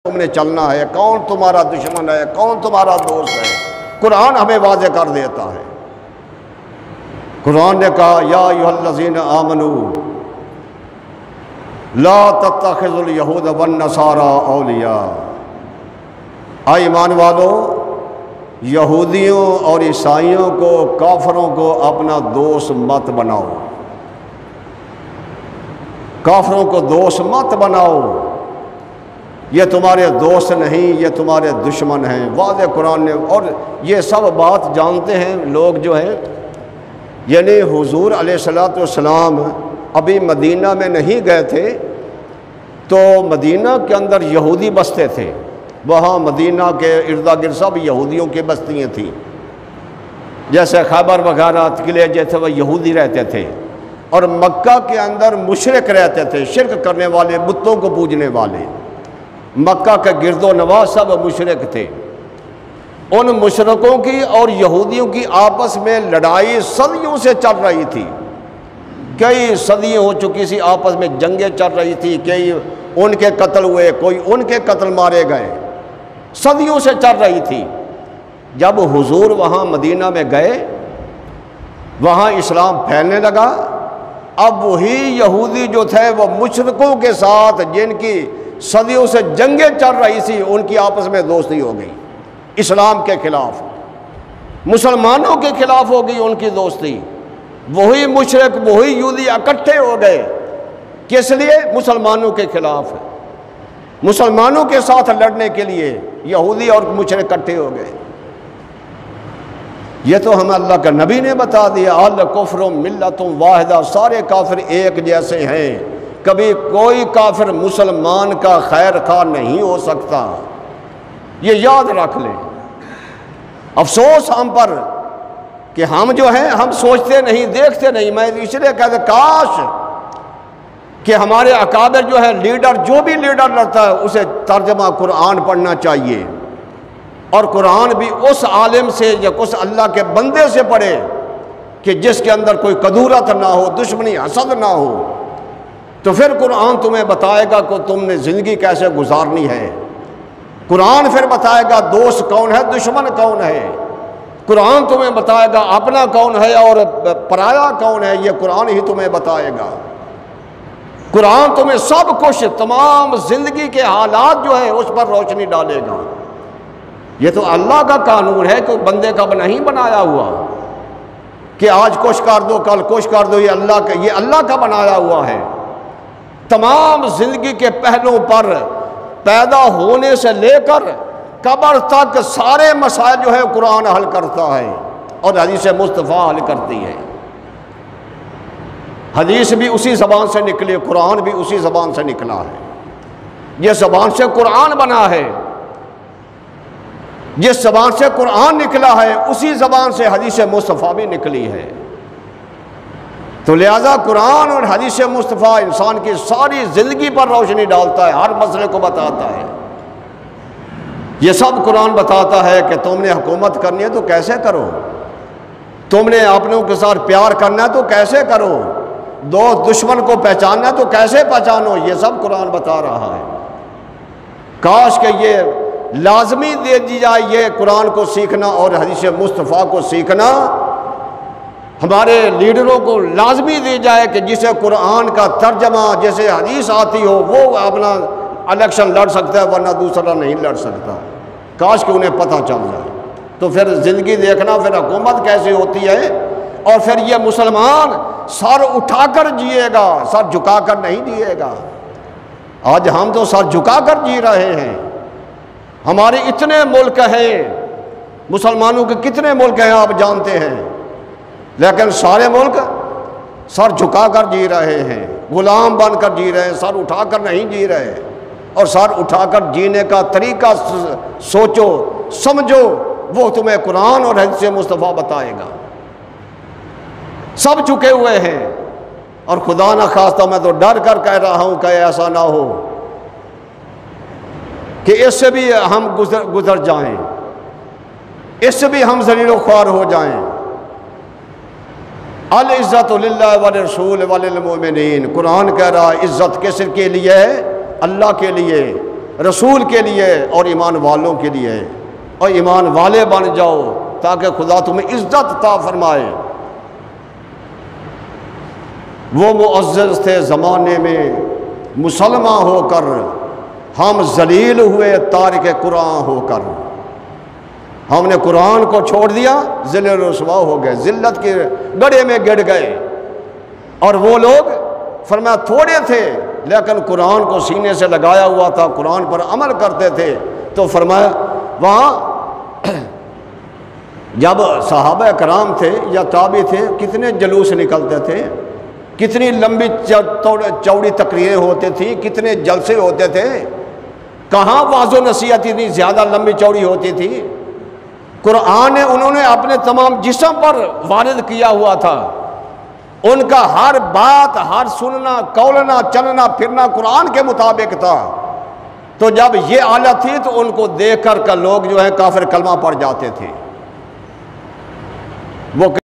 تم نے چلنا ہے، کون تمہارا دشمن ہے، کون تمہارا دوست ہے، قرآن ہمیں واضح کر دیتا ہے۔ قرآن نے کہا یا ایھا الذین آمنوا لا تتخذوا الیہود والنصارى اولیاء، اے ایمان والو یہودیوں اور عیسائیوں کو، کافروں کو اپنا دوست مت بناؤ، کافروں کو دوست مت بناؤ، یہ تمہارے دوست نہیں، یہ تمہارے دشمن ہیں۔ واضح قرآن نے، اور یہ سب بات جانتے ہیں لوگ جو ہیں، یعنی حضور علیہ السلام ابھی مدینہ میں نہیں گئے تھے تو مدینہ کے اندر یہودی بستے تھے، وہاں مدینہ کے ارد گرد سب یہودیوں کی بستیاں تھیں، جیسے خیبر وغیرہ قلعے جیسے وہ یہودی رہتے تھے، اور مکہ کے اندر مشرک رہتے تھے، شرک کرنے والے، بتوں کو پوجنے والے۔ مکہ کے گرد و نواح سب مشرک تھے۔ ان مشرکوں کی اور یہودیوں کی آپس میں لڑائی صدیوں سے چل رہی تھی، کئی صدیاں ہو چکی سی، آپس میں جنگیں چل رہی تھی، کئی ان کے قتل ہوئے، کوئی ان کے قتل مارے گئے، صدیوں سے چل رہی تھی۔ جب حضور وہاں مدینہ میں گئے، وہاں اسلام پھیلنے لگا، اب وہی یہودی جو تھے وہ مشرکوں کے ساتھ، جن کی صدیوں سے جنگیں چل رہی تھی، ان کی آپس میں دوستی ہو گئی، اسلام کے خلاف، مسلمانوں کے خلاف ہو گئی ان کی دوستی۔ وہی مشرک، وہی یہودی اکٹھے ہو گئے، کس لیے؟ مسلمانوں کے خلاف، مسلمانوں کے ساتھ لڑنے کے لیے یہودی اور مشرک اکٹھے ہو گئے۔ یہ تو ہمیں اللہ کا نبی نے بتا دیا، الکفر ملۃ واحدہ، سارے کافر ایک جیسے ہیں، کبھی کوئی کافر مسلمان کا خیر خواہ نہیں ہو سکتا، یہ یاد رکھ لیں۔ افسوس ہم پر کہ ہم جو ہیں، ہم سوچتے نہیں، دیکھتے نہیں۔ میں اس لیے کہتا کاش کہ ہمارے اکابر جو ہے، لیڈر، جو بھی لیڈر لڑتا ہے، اسے ترجمہ قرآن پڑھنا چاہیے، اور قرآن بھی اس عالم سے یا اس اللہ کے بندے سے پڑھے کہ جس کے اندر کوئی کدورت نہ ہو، دشمنی، حسد نہ ہو، تو پھر قرآن تمہیں بتائے گا کہ تم نے زندگی کیسے گزارنی ہے۔ قرآن پھر بتائے گا دوست کون ہے، دشمن کون ہے۔ قرآن تمہیں بتائے گا اپنا کون ہے اور پرایا کون ہے، یہ قرآن ہی تمہیں بتائے گا۔ قرآن تمہیں سب کچھ، تمام زندگی کے حالات جو ہیں اس پر روشنی ڈالے گا۔ یہ تو اللہ کا قانون ہے کہ بندے کا نہیں بنایا ہوا کہ آج کچھ کر دو، کل کچھ کر دو، یہ اللہ کا بنایا ہوا ہے۔ تمام زندگی کے پہلوؤں پر، پیدا ہونے سے لے کر قبر تک سارے مسائل جو ہے قرآن حل کرتا ہے، اور حدیث مصطفیٰ حل کرتی ہے۔ حدیث بھی اسی زبان سے نکلی، قرآن بھی اسی زبان سے نکلا ہے۔ یہ زبان سے قرآن بنا ہے، جس زبان سے قرآن نکلا ہے اسی زبان سے حدیث مصطفیٰ بھی نکلی ہے۔ تو لہذا قرآن اور حدیث مصطفیٰ انسان کی ساری زندگی پر روشنی ڈالتا ہے، ہر مسئلے کو بتاتا ہے۔ یہ سب قرآن بتاتا ہے کہ تم نے حکومت کرنی ہے تو کیسے کرو، تم نے اپنوں کے ساتھ پیار کرنا ہے تو کیسے کرو، دوست دشمن کو پہچاننا ہے تو کیسے پہچانو، یہ سب قرآن بتا رہا ہے۔ کاش کہ یہ لازمی دے دی جائے، یہ قرآن کو سیکھنا اور حدیث مصطفیٰ کو سیکھنا ہمارے لیڈروں کو لازمی دی جائے کہ جسے قرآن کا ترجمہ، جیسے حدیث آتی ہو، وہ اپنا الیکشن لڑ سکتا ہے، ورنہ دوسرا نہیں لڑ سکتا۔ کاش کہ انہیں پتہ چل جائے، تو پھر زندگی دیکھنا پھر حکومت کیسے ہوتی ہے، اور پھر یہ مسلمان سر اٹھا کر جیے گا، سر جھکا کر نہیں جیے گا۔ آج ہم تو سر جھکا کر جی رہے ہیں۔ ہمارے اتنے ملک ہیں، مسلمانوں کے کتنے ملک ہیں آپ جانتے ہیں، لیکن سارے ملک سر جھکا کر جی رہے ہیں، غلام بن کر جی رہے ہیں، سر اٹھا کر نہیں جی رہے۔ اور سر اٹھا کر جینے کا طریقہ سوچو، سمجھو، وہ تمہیں قرآن اور حدیث مصطفیٰ بتائے گا۔ سب جھکے ہوئے ہیں، اور خدا نہ خواستہ میں تو ڈر کر کہہ رہا ہوں کہ ایسا نہ ہو کہ اس سے بھی ہم گزر جائیں، اس سے بھی ہم ذلیل و خوار ہو جائیں۔ العزت للہ وللرسول وللمؤمنین، قرآن کہہ رہا ہے عزت کس کے لیے ہے؟ اللہ کے لیے، رسول کے لیے اور ایمان والوں کے لیے، اور ایمان والے بن جاؤ تاکہ خدا تمہیں عزت عطا فرمائے۔ وہ معزز تھے زمانے میں، مسلمان ہو کر ہم ذلیل ہوئے تارک قرآن ہو کر۔ ہم نے قرآن کو چھوڑ دیا، ذل رسوا ہو گئے، ذلت کے گڑھے میں گر گئے۔ اور وہ لوگ فرمایا تھوڑے تھے لیکن قرآن کو سینے سے لگایا ہوا تھا، قرآن پر عمل کرتے تھے۔ تو فرمایا وہاں جب صحابہ کرام تھے یا تابعی تھے، کتنے جلوس نکلتے تھے، کتنی لمبی چوڑی تقریریں ہوتی تھیں، کتنے جلسے ہوتے تھے، کہاں واعظ و نصیحت اتنی زیادہ لمبی چوڑی ہوتی تھی۔ قرآن انہوں نے اپنے تمام جسم پر وارد کیا ہوا تھا، ان کا ہر بات، ہر سننا، قولنا، چلنا پھرنا قرآن کے مطابق تھا۔ تو جب یہ حالت تھی تو ان کو دیکھ کر لوگ جو ہیں کافر کلمہ پڑھ جاتے تھے۔ وہ